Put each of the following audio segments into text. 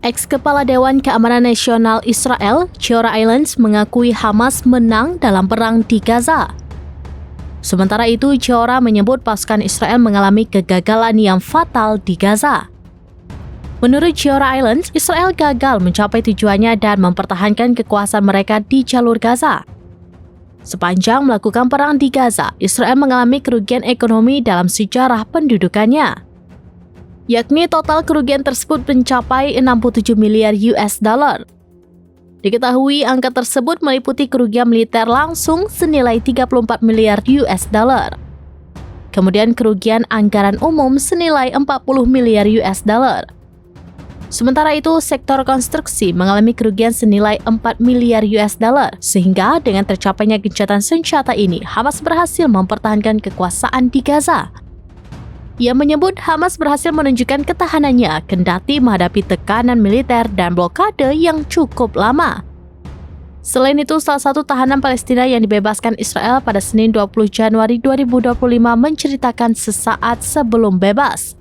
Ex-Kepala Dewan Keamanan Nasional Israel, Giora Eilands, mengakui Hamas menang dalam perang di Gaza. Sementara itu, Giora menyebut pasukan Israel mengalami kegagalan yang fatal di Gaza. Menurut Giora Eilands, Israel gagal mencapai tujuannya dan mempertahankan kekuasaan mereka di jalur Gaza. Sepanjang melakukan perang di Gaza, Israel mengalami kerugian ekonomi dalam sejarah pendudukannya, yakni total kerugian tersebut mencapai 67 miliar US dollar. Diketahui angka tersebut meliputi kerugian militer langsung senilai 34 miliar US dollar. Kemudian kerugian anggaran umum senilai 40 miliar US dollar. Sementara itu, sektor konstruksi mengalami kerugian senilai 4 miliar US dollar, sehingga dengan tercapainya gencatan senjata ini, Hamas berhasil mempertahankan kekuasaan di Gaza. Ia menyebut Hamas berhasil menunjukkan ketahanannya kendati menghadapi tekanan militer dan blokade yang cukup lama. Selain itu, salah satu tahanan Palestina yang dibebaskan Israel pada Senin 20 Januari 2025 menceritakan sesaat sebelum bebas.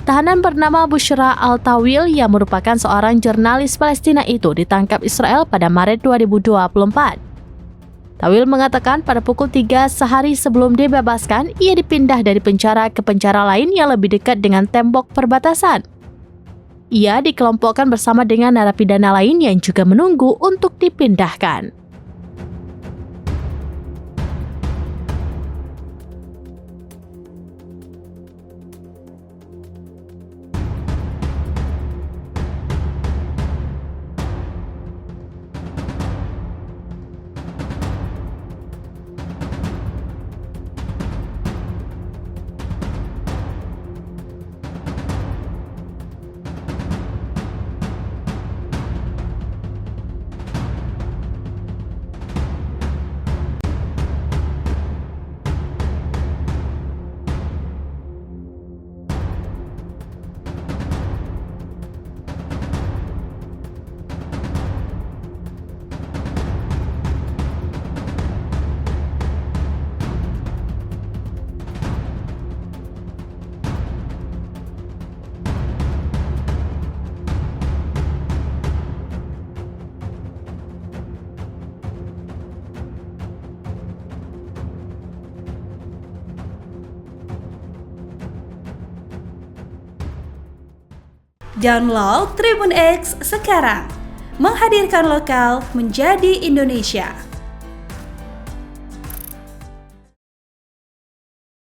Tahanan bernama Bushra Al-Tawil yang merupakan seorang jurnalis Palestina itu ditangkap Israel pada Maret 2024. Tawil mengatakan pada pukul 3 sehari sebelum dibebaskan, ia dipindah dari penjara ke penjara lain yang lebih dekat dengan tembok perbatasan. Ia dikelompokkan bersama dengan narapidana lain yang juga menunggu untuk dipindahkan. Download Tribun X sekarang, menghadirkan lokal menjadi Indonesia.